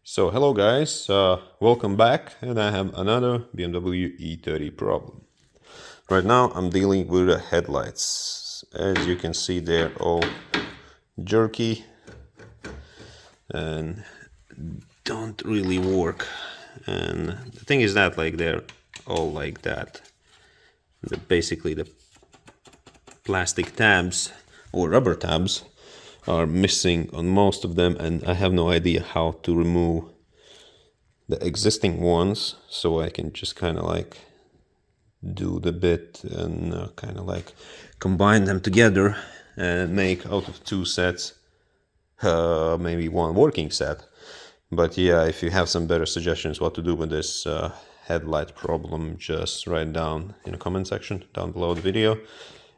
So hello guys, welcome back, and I have another BMW E30 problem. Right now I'm dealing with the headlights. As you can see, they're all jerky and don't really work. And the thing is that they're all like that. Basically the plastic tabs or rubber tabs are missing on most of them, and I have no idea how to remove the existing ones, so I can just kind of do the bit and kind of combine them together and make out of two sets maybe one working set. But yeah, if you have some better suggestions what to do with this headlight problem, just write down in the comment section down below the video.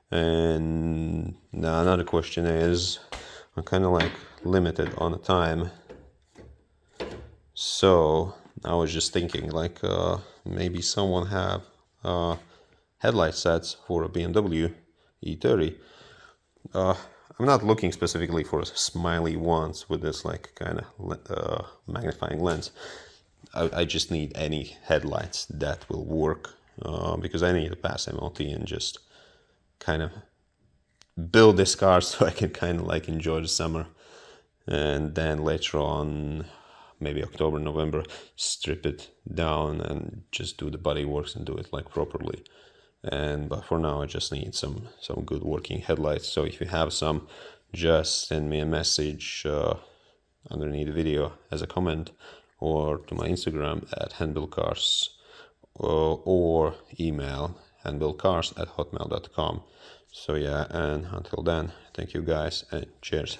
And now another question is, I'm kind of limited on the time, so I was just thinking maybe someone have headlight sets for a BMW E30. I'm not looking specifically for smiley ones with this kind of magnifying lens. I just need any headlights that will work, because I need to pass MOT and just kind of build this car so I can kind of enjoy the summer, and then later on, maybe October, November, strip it down and just do the body works and do it properly. But for now I just need some good working headlights. So if you have some, just send me a message underneath the video as a comment, or to my Instagram at handbuildcars, or email handbuildcars@hotmail.com. So yeah, and until then, thank you guys and cheers.